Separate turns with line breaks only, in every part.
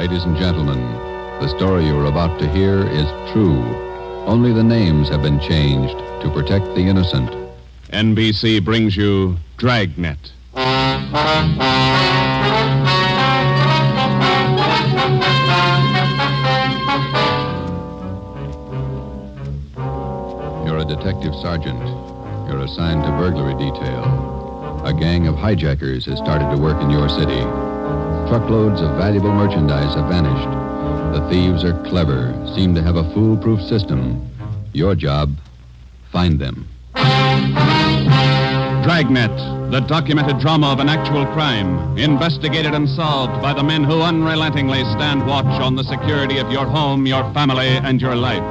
Ladies and gentlemen, the story you're about to hear is true. Only the names have been changed to protect the innocent.
NBC brings you Dragnet.
You're a detective sergeant. You're assigned to burglary detail. A gang of hijackers has started to work in your city. Truckloads of valuable merchandise have vanished. The thieves are clever, seem to have a foolproof system. Your job, find them.
Dragnet, the documented drama of an actual crime, investigated and solved by the men who unrelentingly stand watch on the security of your home, your family, and your life.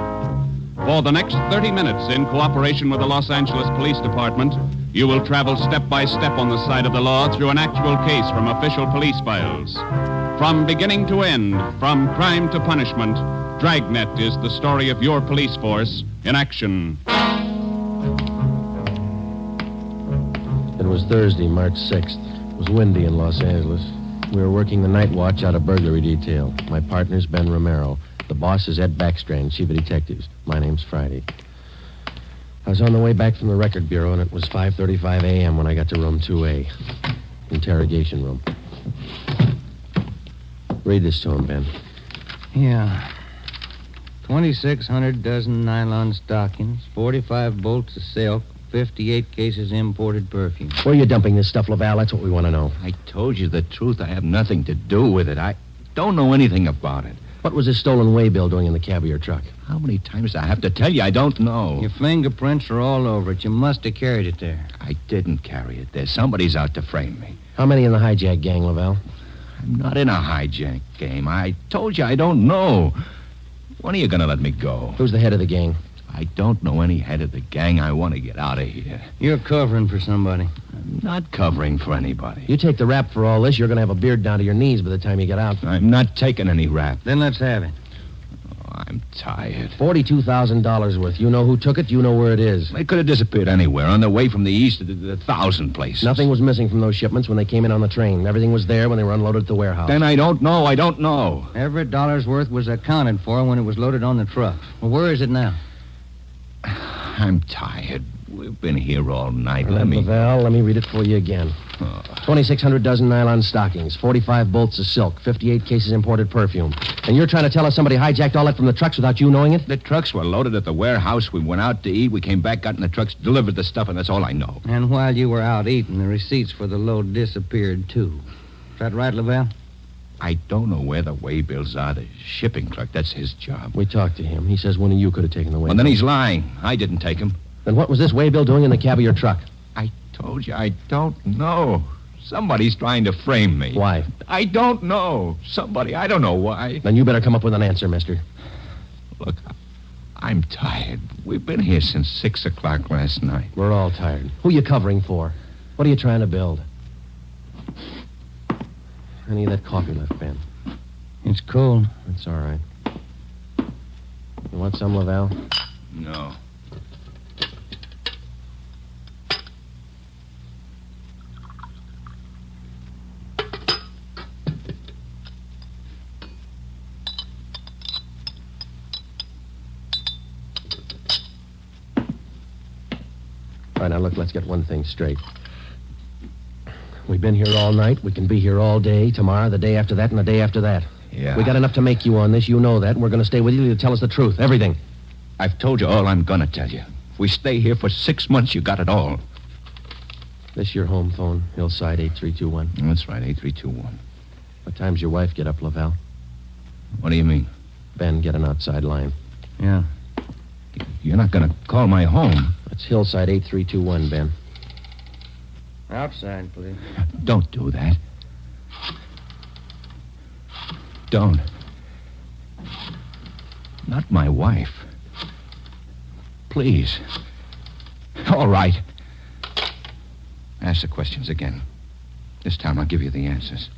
For the next 30 minutes, in cooperation with the Los Angeles Police Department, you will travel step by step on the side of the law through an actual case from official police files. From beginning to end, from crime to punishment, Dragnet is the story of your police force in action.
It was Thursday, March 6th. It was windy in Los Angeles. We were working the night watch out of burglary detail. My partner's Ben Romero. The boss is Ed Backstrand, chief of detectives. My name's Friday. I was on the way back from the record bureau, and it was 5:35 a.m. when I got to room 2A. Interrogation room. Read this to him, Ben.
Yeah. 2,600 dozen nylon stockings, 45 bolts of silk, 58 cases imported perfume.
Where are you dumping this stuff, Laval? That's what we want to know.
I told you the truth. I have nothing to do with it. I don't know anything about it.
What was this stolen waybill doing in the cab of your truck?
How many times do I have to tell you? I don't know.
Your fingerprints are all over it. You must have carried it there.
I didn't carry it there. Somebody's out to frame me.
How many in the hijack gang, Laval?
I'm not in a hijack game. I told you I don't know. When are you going to let me go?
Who's the head of the gang?
I don't know any head of the gang. I want to get out of here.
You're covering for somebody.
I'm not covering for anybody.
You take the rap for all this, you're going to have a beard down to your knees by the time you get out.
I'm not taking any rap.
Then let's have it.
I'm tired.
$42,000 worth. You know who took it. You know where it is.
They could have disappeared anywhere on their way from the east to the 1,000 places.
Nothing was missing from those shipments when they came in on the train. Everything was there when they were unloaded at the warehouse.
Then I don't know. I don't know.
Every dollar's worth was accounted for when it was loaded on the truck. Well, where is it now?
I'm tired. We've been here all night. Let me...
Laval, let me read it for you again. 2,600 dozen nylon stockings, 45 bolts of silk, 58 cases imported perfume. And you're trying to tell us somebody hijacked all that from the trucks without you knowing it?
The trucks were loaded at the warehouse. We went out to eat. We came back, got in the trucks, delivered the stuff, and that's all I know.
And while you were out eating, the receipts for the load disappeared, too. Is that right, Laval?
I don't know where the waybill's are. The shipping clerk, that's his job.
We talked to him. He says one of you could have taken the waybill.
Well, then he's lying. I didn't take him.
Then what was this waybill doing in the cab of your truck?
I told you, I don't know. Somebody's trying to frame me.
Why?
I don't know. Somebody, I don't know why.
Then you better come up with an answer, mister.
Look, I'm tired. We've been here since 6 o'clock last night.
We're all tired. Who are you covering for? What are you trying to build? Any of that coffee left, Ben?
It's cold.
That's all right. You want some, Laval?
No.
All right, now, look, let's get one thing straight. We've been here all night. We can be here all day, tomorrow, the day after that, and the day after that.
Yeah.
We got enough to make you on this. You know that. And we're going to stay with you to tell us the truth. Everything.
I've told you all I'm going to tell you. If we stay here for 6 months, you got it all.
This your home phone, Hillside 8321.
That's right, 8321.
What time's your wife get up, Laval?
What do you mean?
Ben, get an outside line.
Yeah.
You're not going to call my home.
That's Hillside 8321, Ben.
Outside, please.
Don't do that. Don't. Not my wife. Please. All right. Ask the questions again. This time I'll give you the answers.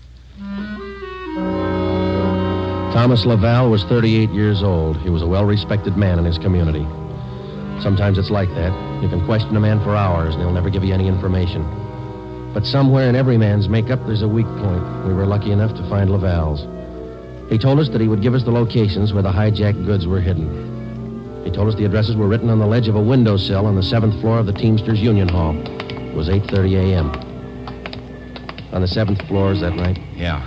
Thomas Laval was 38 years old. He was a well-respected man in his community. Sometimes it's like that. You can question a man for hours, and he'll never give you any information. But somewhere in every man's makeup, there's a weak point. We were lucky enough to find Laval's. He told us that he would give us the locations where the hijacked goods were hidden. He told us the addresses were written on the ledge of a windowsill on the 7th floor of the Teamsters Union Hall. It was 8:30 a.m. On the 7th floor, is that right?
Yeah.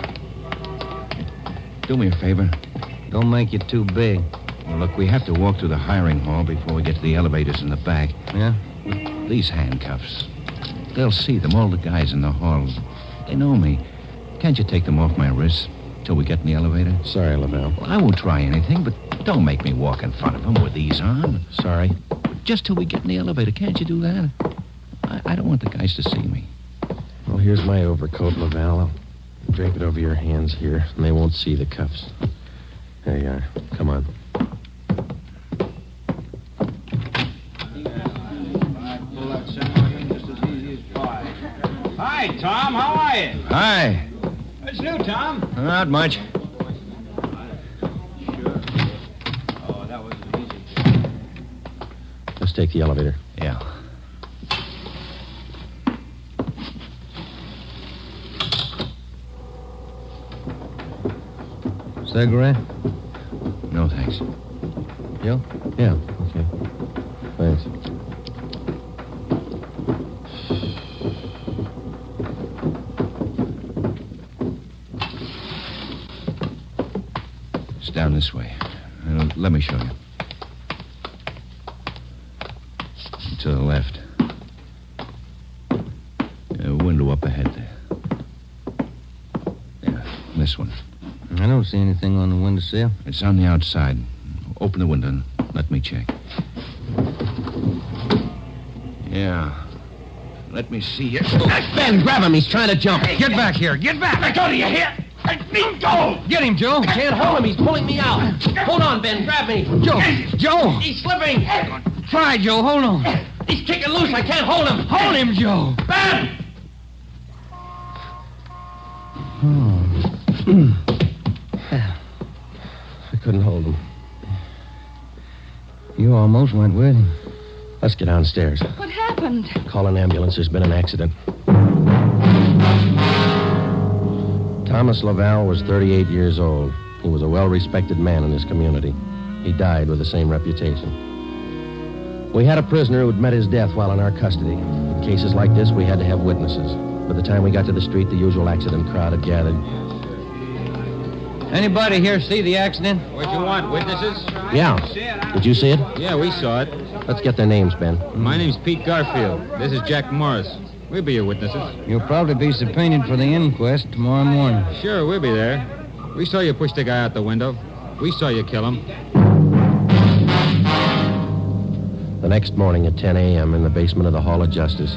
Do me a favor.
Don't make it too big.
Well, look, we have to walk through the hiring hall before we get to the elevators in the back.
Yeah?
These handcuffs. They'll see them, all the guys in the hall. They know me. Can't you take them off my wrists till we get in the elevator?
Sorry, Lavelle.
Well, I won't try anything, but don't make me walk in front of them with these on.
Sorry.
Just till we get in the elevator. Can't you do that? I don't want the guys to see me.
Well, here's my overcoat, Lavelle. I'll drape it over your hands here, and they won't see the cuffs. There you are. Come on.
Hi, Tom. How are you?
Hi.
What's new, Tom?
Not much.
Oh, that was easy.
Let's take the elevator.
Yeah.
Cigarette?
No, thanks.
You?
Yeah, okay. Thanks.
It's down this way. Let me show you. To the left. A window up ahead there. Yeah, this one.
I don't see anything on the windowsill.
It's on the outside. Open the window and let me check. Yeah. Let me see here.
Ben, grab him. He's trying to jump.
Get back here. Get back.
I go to you here. I need go.
Get him, Joe.
Can't hold him. He's pulling me out. Hold on, Ben. Grab me.
Joe.
He's slipping.
Try, Joe. Hold on.
He's kicking loose. I can't hold him.
Hold him, Joe.
Ben! I couldn't hold him.
You almost went with him.
Let's get downstairs.
What happened?
Call an ambulance. There's been an accident. Thomas Laval was 38 years old. He was a well-respected man in his community. He died with the same reputation. We had a prisoner who had met his death while in our custody. In cases like this, we had to have witnesses. By the time we got to the street, the usual accident crowd had gathered.
Anybody here see the accident?
What you want, witnesses?
Yeah. Did you see it?
Yeah, we saw it.
Let's get their names, Ben.
My name's Pete Garfield. This is Jack Morris. We'll be your witnesses.
You'll probably be subpoenaed for the inquest tomorrow morning.
Sure, we'll be there. We saw you push the guy out the window. We saw you kill him.
The next morning at 10 a.m. in the basement of the Hall of Justice,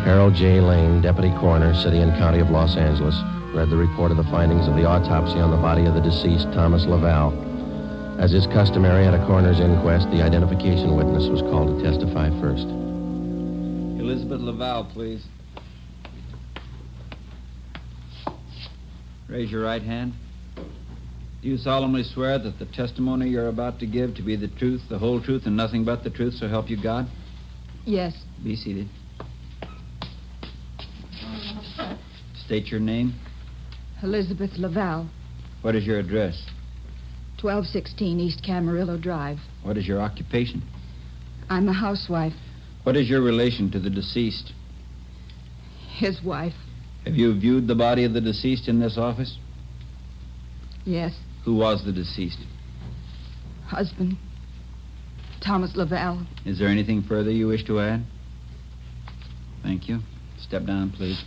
Harold J. Lane, Deputy Coroner, City and County of Los Angeles, read the report of the findings of the autopsy on the body of the deceased Thomas Laval. As is customary at a coroner's inquest, the identification witness was called to testify first.
Elizabeth Laval, please. Raise your right hand. Do you solemnly swear that the testimony you're about to give to be the truth, the whole truth, and nothing but the truth, so help you God?
Yes.
Be seated. State your name.
Elizabeth Laval,
What is your address?
1216 East Camarillo Drive.
What is your occupation?
I'm a housewife,
What is your relation to the deceased?
his wife.
Have you viewed the body of the deceased in this office?
Yes.
Who was the deceased?
Husband, Thomas Laval.
Is there anything further you wish to add? Thank you. Step down, please.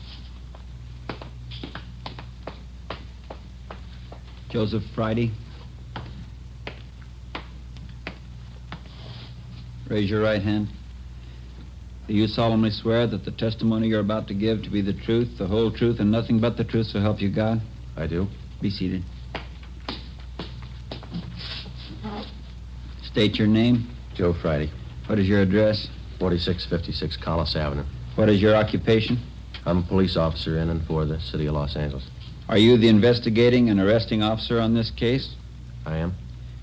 Joseph Friday. Raise your right hand. Do you solemnly swear that the testimony you're about to give to be the truth, the whole truth, and nothing but the truth, so help you God?
I do.
Be seated. State your name.
Joe Friday,
What is your address?
4656 Collis Avenue.
What is your occupation?
I'm a police officer in and for the City of Los Angeles.
Are you the investigating and arresting officer on this case?
I am.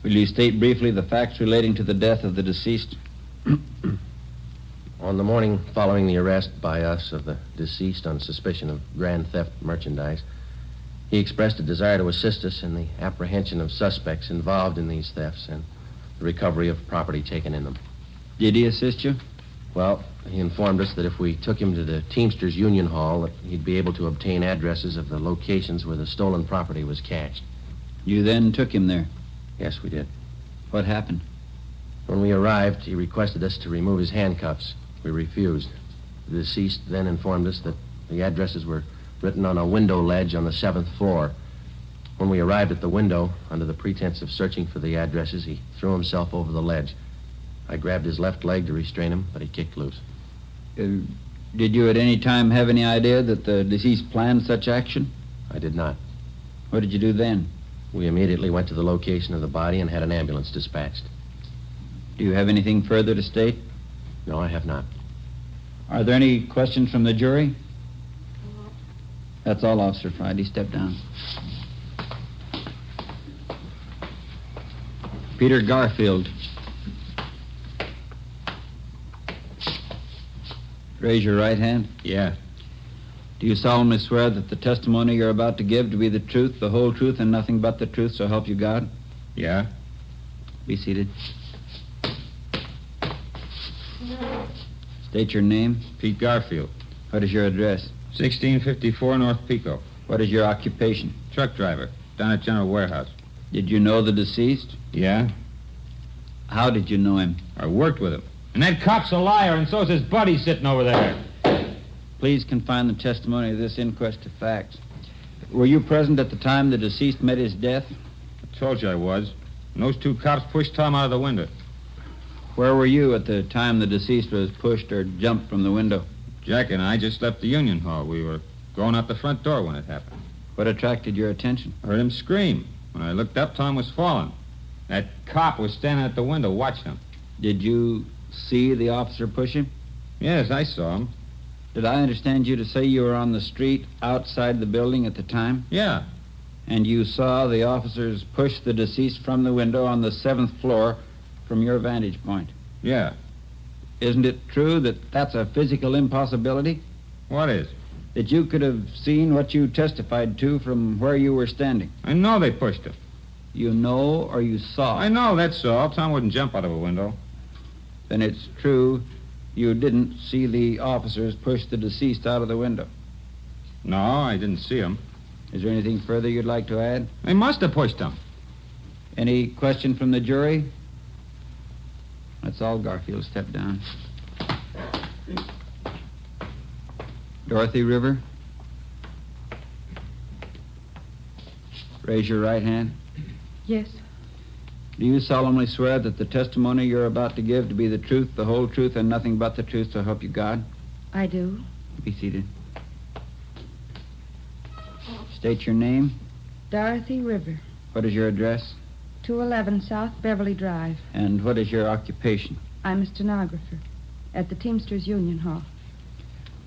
Will you state briefly the facts relating to the death of the deceased?
On the morning following the arrest by us of the deceased on suspicion of grand theft merchandise, He expressed a desire to assist us in the apprehension of suspects involved in these thefts and the recovery of property taken in them.
Did he assist you?
Well, he informed us that if we took him to the Teamsters Union Hall, that he'd be able to obtain addresses of the locations where the stolen property was cached.
You then took him there.
Yes, we did.
What happened?
When we arrived, he requested us to remove his handcuffs. We refused. The deceased then informed us that the addresses were written on a window ledge on the 7th floor. When we arrived at the window, under the pretense of searching for the addresses, he threw himself over the ledge. I grabbed his left leg to restrain him, but he kicked loose.
Did you at any time have any idea that the deceased planned such action?
I did not.
What did you do then?
We immediately went to the location of the body and had an ambulance dispatched.
Do you have anything further to state?
No, I have not.
Are there any questions from the jury? That's all, Officer Friday. Step down. Peter Garfield. Raise your right hand.
Yeah.
Do you solemnly swear that the testimony you're about to give to be the truth, the whole truth, and nothing but the truth, so help you God?
Yeah?
Be seated. State your name.
Pete Garfield.
What is your address?
1654 North Pico.
What is your occupation?
Truck driver. Down at General Warehouse.
Did you know the deceased?
Yeah?
How did you know him?
I worked with him. And that cop's a liar, and so's his buddy sitting over there.
Please confine the testimony of this inquest to facts. Were you present at the time the deceased met his death?
I told you I was. And those two cops pushed Tom out of the window.
Where were you at the time the deceased was pushed or jumped from the window?
Jack and I just left the Union Hall. We were going out the front door when it happened.
What attracted your attention?
I heard him scream. When I looked up, Tom was falling. That cop was standing at the window watching him.
Did you see the officer push him?
Yes, I saw him.
Did I understand you to say you were on the street outside the building at the time?
Yeah.
And you saw the officers push the deceased from the window on the 7th floor from your vantage point?
Yeah.
Isn't it true that that's a physical impossibility?
What is?
That you could have seen what you testified to from where you were standing?
I know they pushed him.
You know or you saw?
I know, that's all. Tom wouldn't jump out of a window.
Then it's true you didn't see the officers push the deceased out of the window?
No, I didn't see him.
Is there anything further you'd like to add?
They must have pushed him.
Any question from the jury? That's all, Garfield. Step down. Dorothy River. Raise your right hand.
Yes,
Do you solemnly swear that the testimony you're about to give to be the truth, the whole truth, and nothing but the truth, so help you God?
I do.
Be seated. State your name.
Dorothy River,
What is your address?
211 South Beverly Drive.
And what is your occupation?
I'm a stenographer at the Teamsters Union Hall.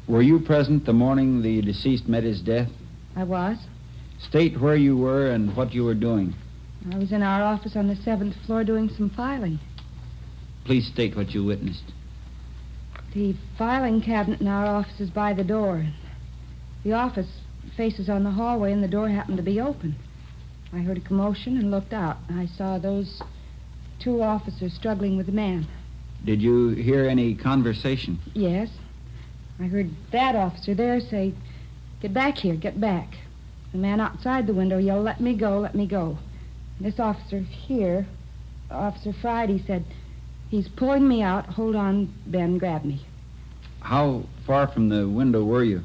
Were you present the morning the deceased met his death?
I was.
State where you were and what you were doing.
I was in our office on the 7th floor doing some filing.
Please state what you witnessed.
The filing cabinet in our office is by the door. The office faces on the hallway, and the door happened to be open. I heard a commotion and looked out. I saw those two officers struggling with a man.
Did you hear any conversation?
Yes. I heard that officer there say, "Get back here, get back." The man outside the window yelled, "Let me go, let me go." This officer here, Officer Friday, said, "He's pulling me out. Hold on, Ben, grab me."
How far from the window were you?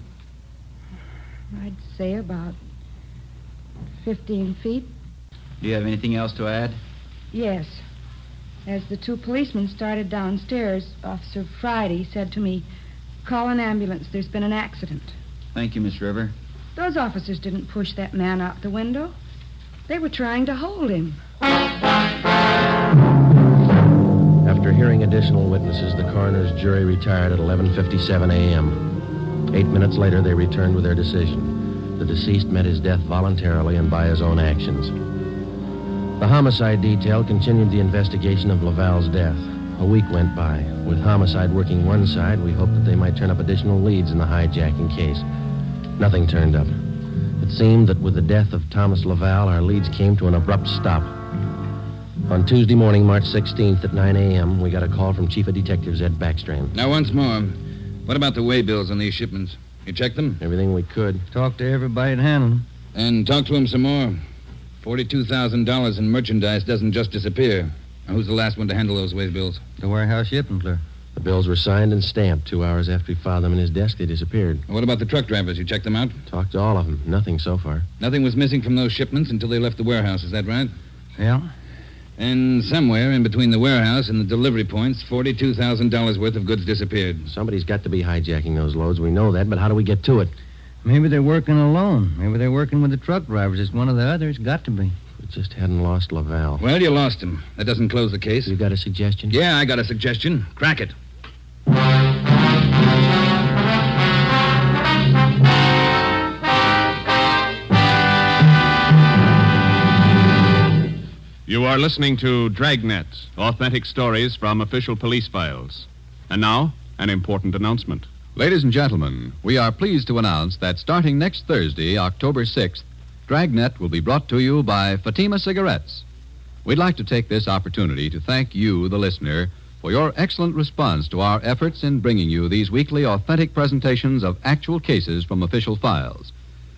I'd say about 15 feet.
Do you have anything else to add?
Yes. As the two policemen started downstairs, Officer Friday said to me, "Call an ambulance. There's been an accident."
Thank you, Miss River.
Those officers didn't push that man out the window. They were trying to hold him.
After hearing additional witnesses, the coroner's jury retired at 11:57 a.m. 8 minutes later, they returned with their decision. The deceased met his death voluntarily and by his own actions. The homicide detail continued the investigation of Laval's death. A week went by. With homicide working one side, we hoped that they might turn up additional leads in the hijacking case. Nothing turned up. The It seemed that with the death of Thomas Laval, our leads came to an abrupt stop. On Tuesday morning, March 16th at 9 a.m., we got a call from Chief of Detectives Ed Backstrand.
Now, once more, what about the way bills on these shipments? You checked them?
Everything we could.
Talked to everybody and handled them.
And talk to him some more. $42,000 in merchandise doesn't just disappear. Now, who's the last one to handle those way bills?
The warehouse shipping clerk.
The bills were signed and stamped. 2 hours after he filed them in his desk, they disappeared.
What about the truck drivers? You checked them out?
Talked to all of them. Nothing so far.
Nothing was missing from those shipments until they left the warehouse, is that right?
Yeah.
And somewhere in between the warehouse and the delivery points, $42,000 worth of goods disappeared.
Somebody's got to be hijacking those loads. We know that, but how do we get to it?
Maybe they're working alone. Maybe they're working with the truck drivers. It's one of the others. Got to be.
We just hadn't lost Laval.
Well, you lost him. That doesn't close the case.
You got a suggestion?
Yeah, I got a suggestion. Crack it.
You are listening to Dragnet, authentic stories from official police files. And now, an important announcement.
Ladies and gentlemen, we are pleased to announce that starting next Thursday, October 6th, Dragnet will be brought to you by Fatima Cigarettes. We'd like to take this opportunity to thank you, the listener, for your excellent response to our efforts in bringing you these weekly authentic presentations of actual cases from official files.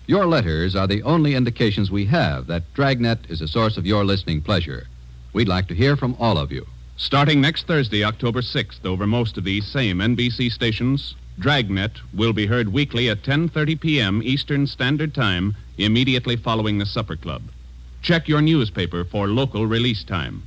Your letters are the only indications we have that Dragnet is a source of your listening pleasure. We'd like to hear from all of you.
Starting next Thursday, October 6th, over most of these same NBC stations, Dragnet will be heard weekly at 10:30 p.m. Eastern Standard Time, immediately following the Supper Club. Check your newspaper for local release time.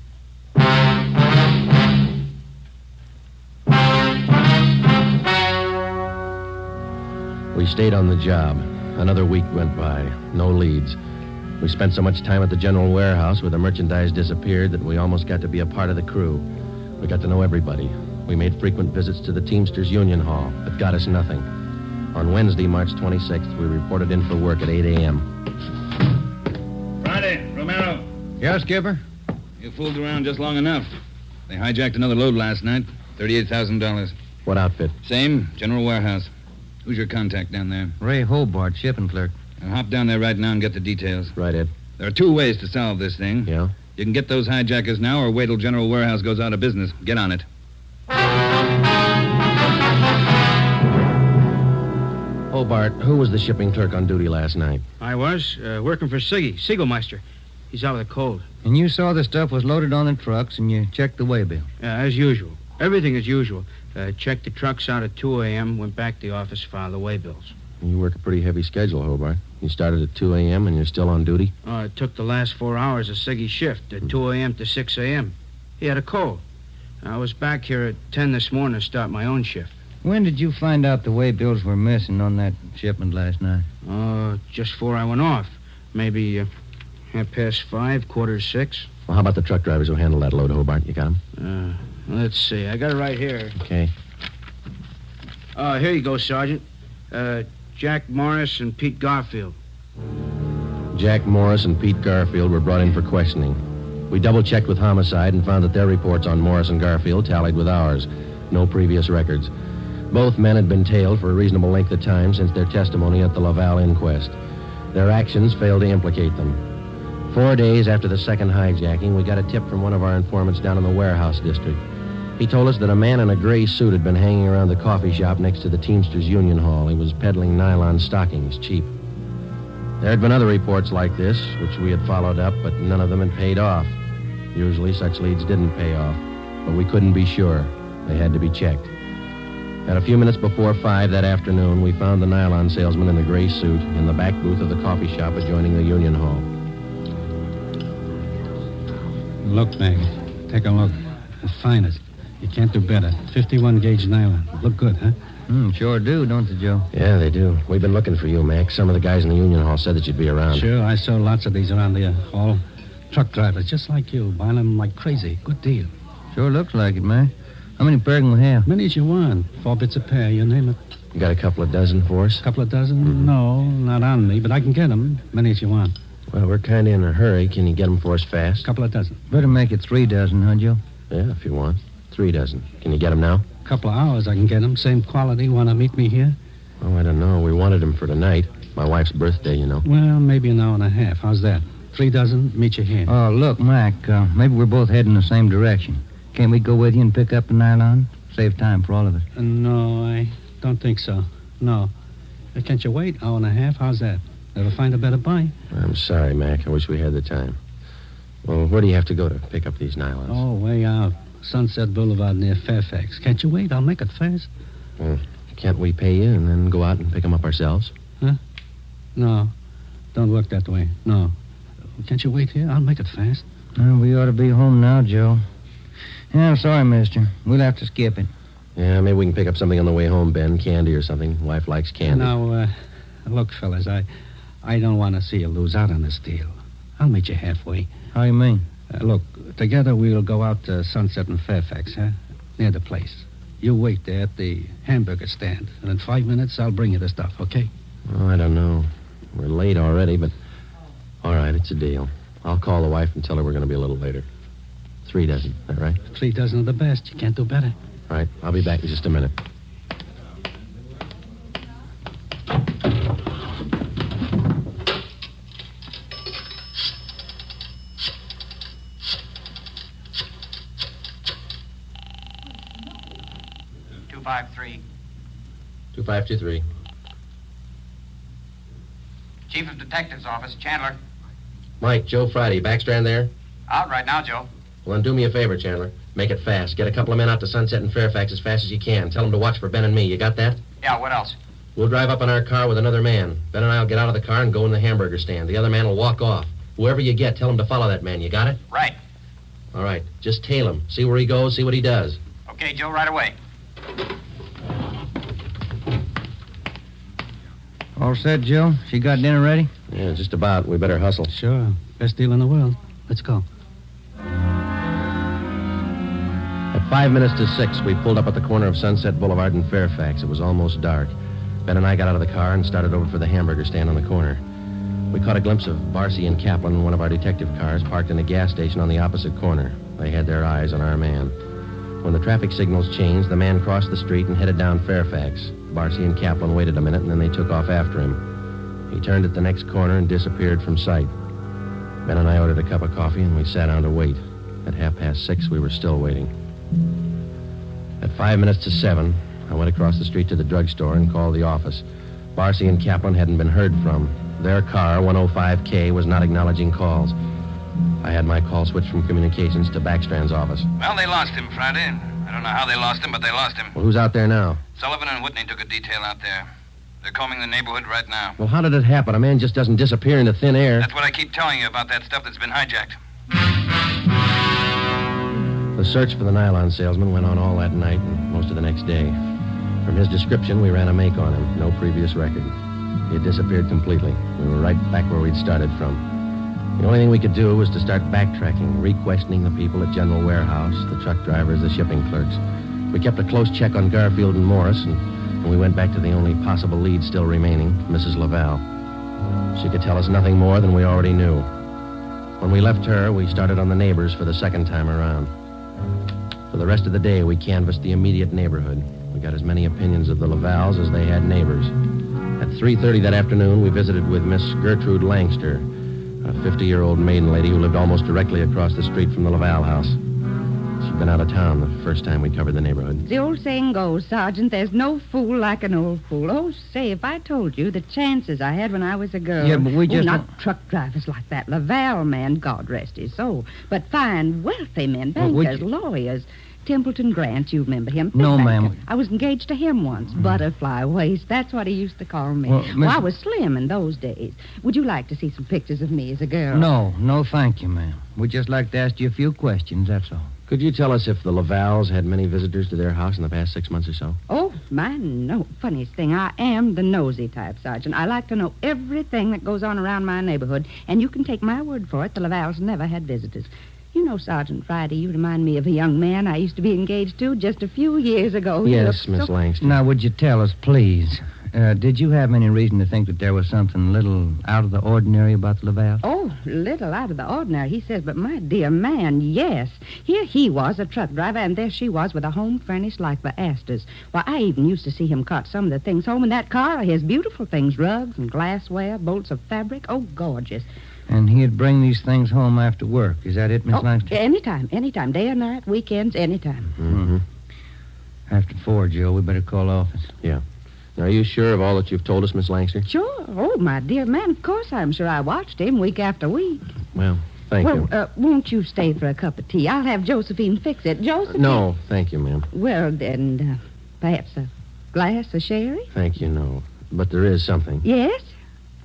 We stayed on the job. Another week went by. No leads. We spent so much time at the general warehouse where the merchandise disappeared that we almost got to be a part of the crew. We got to know everybody. We made frequent visits to the Teamsters Union Hall, but got us nothing. On Wednesday, March 26th, we reported in for work at 8 a.m.
Friday, Romero.
Yeah, Skipper?
You fooled around just long enough. They hijacked another load last night. $38,000.
What outfit?
Same, general warehouse. Who's your contact down there?
Ray Hobart, shipping clerk.
Now hop down there right now and get the details.
Right, Ed.
There are two ways to solve this thing.
Yeah?
You can get those hijackers now or wait till General Warehouse goes out of business. Get on it.
Hobart, who was the shipping clerk on duty last night?
I was, working for Siggy, Siegelmeister. He's out with a cold.
And you saw the stuff was loaded on the trucks and you checked the way bill.
As usual. Everything as usual. Checked the trucks out at 2 a.m., went back to the office, filed the way bills.
You work a pretty heavy schedule, Hobart. You started at 2 a.m. and you're still on duty?
It took the last 4 hours of Siggy's shift, at 2 a.m. to 6 a.m. He had a cold. I was back here at 10 this morning to start my own shift.
When did you find out the way bills were missing on that shipment last night?
Just before I went off. Maybe 5:30, 5:45.
Well, how about the truck drivers who handled that load, Hobart? You got them?
Let's see. I got it right here.
Okay.
Here you go, Sergeant. Jack Morris and Pete Garfield.
Jack Morris and Pete Garfield were brought in for questioning. We double-checked with Homicide and found that their reports on Morris and Garfield tallied with ours. No previous records. Both men had been tailed for a reasonable length of time since their testimony at the Laval inquest. Their actions failed to implicate them. 4 days after the second hijacking, we got a tip from one of our informants down in the warehouse district. He told us that a man in a gray suit had been hanging around the coffee shop next to the Teamsters Union Hall. He was peddling nylon stockings, cheap. There had been other reports like this, which we had followed up, but none of them had paid off. Usually such leads didn't pay off, but we couldn't be sure. They had to be checked. At a few minutes before 5 that afternoon, we found the nylon salesman in the gray suit in the back booth of the coffee shop adjoining the Union Hall.
Look, Meg. Take a look. Fine it. You can't do better. 51-gauge nylon. Look good, huh?
Sure do, don't they, Joe?
Yeah, they do. We've been looking for you, Max. Some of the guys in the Union Hall said that you'd be around.
Sure, I saw lots of these around the hall. Truck drivers, just like you, buying them like crazy. Good deal.
Sure looks like it, man. How many pair can we have?
Many as you want. 4 bits a pair, you name it.
You got a couple of dozen for us?
Couple of dozen? No, not on me, but I can get them. Many as you want.
Well, we're kind of in a hurry. Can you get them for us fast?
Couple of dozen.
Better make it 3 dozen, huh, Joe?
Yeah, if you want. 3 dozen. Can you get them now?
Couple of hours I can get them. Same quality. Want to meet me here?
Oh, I don't know. We wanted them for tonight. My wife's birthday, you know.
Well, maybe an hour and a half. How's that? 3 dozen, meet you here.
Oh, look, Mac, maybe we're both heading the same direction. Can't we go with you and pick up the nylon? Save time for all of us.
No, I don't think so. No. Can't you wait? Hour and a half? How's that? Never find a better buy.
I'm sorry, Mac. I wish we had the time. Well, where do you have to go to pick up these nylons?
Oh, way out. Sunset Boulevard near Fairfax. Can't you wait? I'll make it fast.
Can't we pay you and then go out and pick them up ourselves?
Huh? No. Don't work that way. No. Can't you wait here? I'll make it fast.
We ought to be home now, Joe. Yeah, I'm sorry, mister. We'll have to skip it.
Yeah, maybe we can pick up something on the way home, Ben. Candy or something. Wife likes candy.
Now, look, fellas, I don't want to see you lose out on this deal. I'll meet you halfway.
How you mean?
Look, together we'll go out to Sunset and Fairfax, huh? Near the place. You wait there at the hamburger stand, and in 5 minutes I'll bring you the stuff, okay?
Oh, I don't know. We're late already, but... All right, it's a deal. I'll call the wife and tell her we're going to be a little later. 3 dozen, is that right?
3 dozen of the best. You can't do better.
All right, I'll be back in just a minute.
$253.
2523.
Chief of Detectives Office, Chandler.
Mike, Joe Friday, Backstrand there?
Out right now, Joe.
Well, then do me a favor, Chandler. Make it fast. Get a couple of men out to Sunset and Fairfax as fast as you can. Tell them to watch for Ben and me. You got that?
Yeah, what else?
We'll drive up in our car with another man. Ben and I will get out of the car and go in the hamburger stand. The other man will walk off. Whoever you get, tell him to follow that man. You got it?
Right.
All right. Just tail him. See where he goes, see what he does.
Okay, Joe, right away.
All set, Joe? She got dinner ready?
Yeah, just about. We better hustle.
Sure. Best deal in the world. Let's go.
At 5 minutes to 6, we pulled up at the corner of Sunset Boulevard and Fairfax. It was almost dark. Ben and I got out of the car and started over for the hamburger stand on the corner. We caught a glimpse of Barcy and Kaplan, one of our detective cars, parked in a gas station on the opposite corner. They had their eyes on our man. When the traffic signals changed, the man crossed the street and headed down Fairfax. Barcy and Kaplan waited a minute, and then they took off after him. He turned at the next corner and disappeared from sight. Ben and I ordered a cup of coffee, and we sat down to wait. At 6:30, we were still waiting. At 5 minutes to 7, I went across the street to the drugstore and called the office. Barcy and Kaplan hadn't been heard from. Their car, 105K, was not acknowledging calls. I had my call switched from communications to Backstrand's office.
Well, they lost him Friday. I don't know how they lost him, but they lost him.
Well, who's out there now?
Sullivan and Whitney took a detail out there. They're combing the neighborhood right now.
Well, how did it happen? A man just doesn't disappear into thin air.
That's what I keep telling you about that stuff that's been hijacked.
The search for the nylon salesman went on all that night and most of the next day. From his description, we ran a make on him. No previous record. He had disappeared completely. We were right back where we'd started from. The only thing we could do was to start backtracking, re-questioning the people at General Warehouse, the truck drivers, the shipping clerks. We kept a close check on Garfield and Morris, and we went back to the only possible lead still remaining, Mrs. Laval. She could tell us nothing more than we already knew. When we left her, we started on the neighbors for the second time around. For the rest of the day, we canvassed the immediate neighborhood. We got as many opinions of the Lavals as they had neighbors. At 3:30 that afternoon, we visited with Miss Gertrude Langster, a 50-year-old maiden lady who lived almost directly across the street from the Laval house. She'd been out of town the first time we covered the neighborhood.
The old saying goes, Sergeant, there's no fool like an old fool. Oh, say, if I told you the chances I had when I was a girl.
Yeah, but we just...
not truck drivers like that Laval man, God rest his soul, but fine, wealthy men,
Well,
bankers, lawyers. Templeton Grant, you remember him?
No,
Big
ma'am.
banker. I was engaged to him once. Butterfly waist. That's what he used to call me.
Well, Miss-
I was slim in those days. Would you like to see some pictures of me as a girl?
No, thank you, ma'am. We'd just like to ask you a few questions, that's all.
Could you tell us if the Lavals had many visitors to their house in the past 6 months or so?
Oh, my, no. Funniest thing, I am the nosy type, Sergeant. I like to know everything that goes on around my neighborhood, and you can take my word for it, the Lavals never had visitors. You know, Sergeant Friday, you remind me of a young man I used to be engaged to just a few years ago. He
Yes,
looked
Miss
so...
Langston.
Now, would you tell us, please? Did you have any reason to think that there was something a little out of the ordinary about the Laval?
Oh, little out of the ordinary, he says, but my dear man, yes. Here he was, a truck driver, and there she was with a home furnished like the Astors. Why, I even used to see him cart some of the things home in that car, his beautiful things, rugs and glassware, bolts of fabric. Oh, gorgeous.
And he'd bring these things home after work. Is that it, Miss Langston?
Anytime, day or night, weekends, anytime.
Mm-hmm.
After 4, Joe, we better call the office.
Yeah. Now, are you sure of all that you've told us, Miss Langster?
Sure. Oh, my dear man, of course I'm sure. I watched him week after week.
Well, thank you.
Won't you stay for a cup of tea? I'll have Josephine fix it. Josephine?
No, thank you, ma'am.
Well, then, perhaps a glass of sherry?
Thank you, no. But there is something.
Yes?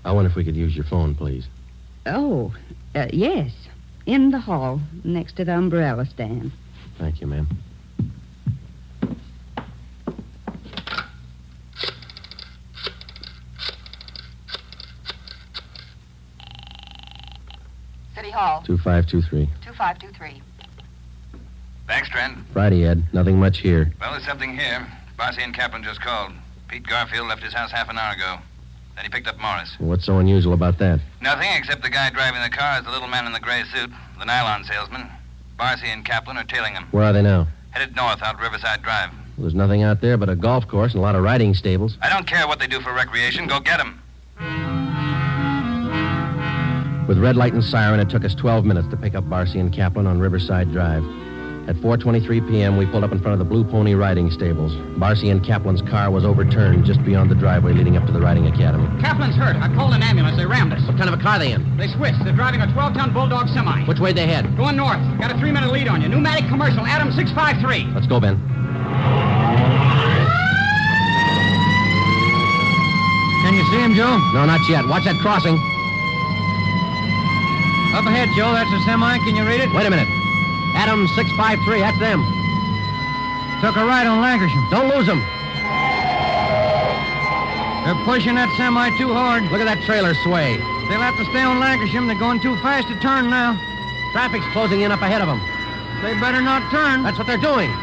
I wonder if we could use your phone, please.
Oh, yes. In the hall, next to the umbrella stand.
Thank you, ma'am.
City Hall.
2523.
2523.
Thanks, Trent.
Friday, Ed. Nothing much here.
Well, there's something here. Barcy and Kaplan just called. Pete Garfield left his house half an hour ago. Then he picked up Morris.
What's so unusual about that?
Nothing, except the guy driving the car is the little man in the gray suit, the nylon salesman. Barcy and Kaplan are tailing him.
Where are they now?
Headed north out Riverside Drive.
Well, there's nothing out there but a golf course and a lot of riding stables.
I don't care what they do for recreation. Go get them.
With red light and siren, it took us 12 minutes to pick up Barcy and Kaplan on Riverside Drive. At 4:23 p.m., we pulled up in front of the Blue Pony riding stables. Barcy and Kaplan's car was overturned just beyond the driveway leading up to the riding academy.
Kaplan's hurt. I called an ambulance. They rammed us.
What kind of a car are they in?
They switched. They're driving a 12-ton Bulldog semi.
Which way they head?
Going north. Got a 3-minute lead on you. Pneumatic commercial. Adam 653.
Let's go, Ben.
Can you see him, Joe?
No, not yet. Watch that crossing.
Up ahead, Joe. That's a semi. Can you read it?
Wait a minute. Adam 653. That's them.
Took a right on Lancashire.
Don't lose them.
They're pushing that semi too hard.
Look at that trailer sway.
They'll have to stay on Lancashire. They're going too fast to turn now.
Traffic's closing in up ahead of them.
They better not turn.
That's what they're doing.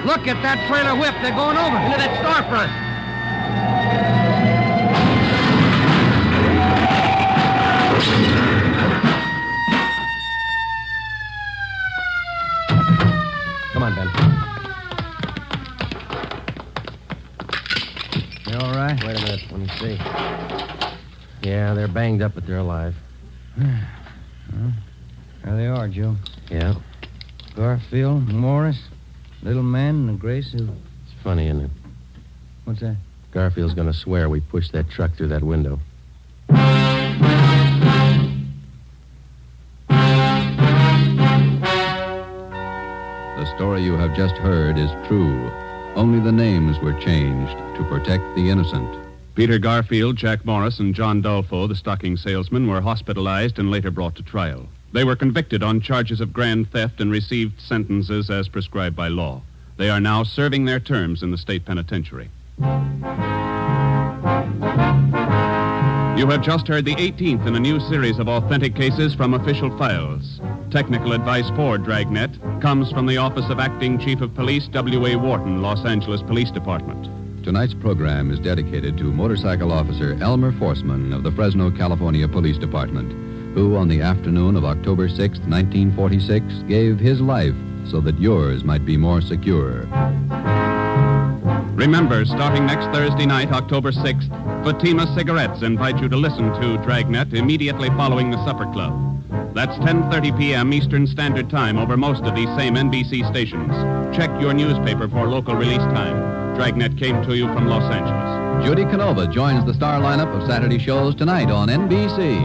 Look at that trailer whip. They're going over.
Into that storefront. Come on, Ben.
You all right?
Wait a minute. Let me see. Yeah, they're banged up, but they're alive.
Well, there they are, Joe.
Yeah.
Garfield, Morris, little man in a gray suit.
It's funny, isn't it?
What's that?
Garfield's going to swear we pushed that truck through that window.
The story you have just heard is true. Only the names were changed to protect the innocent.
Peter Garfield, Jack Morris, and John Dolfo, the stocking salesman, were hospitalized and later brought to trial. They were convicted on charges of grand theft and received sentences as prescribed by law. They are now serving their terms in the state penitentiary. You have just heard the 18th in a new series of authentic cases from official files. Technical advice for Dragnet comes from the Office of Acting Chief of Police W.A. Wharton, Los Angeles Police Department.
Tonight's program is dedicated to motorcycle officer Elmer Forsman of the Fresno, California Police Department, who on the afternoon of October 6, 1946, gave his life so that yours might be more secure.
Remember, starting next Thursday night, October 6th, Fatima Cigarettes invite you to listen to Dragnet immediately following the Supper Club. That's 10:30 p.m. Eastern Standard Time over most of these same NBC stations. Check your newspaper for local release time. Dragnet came to you from Los Angeles.
Judy Canova joins the star lineup of Saturday shows tonight on NBC.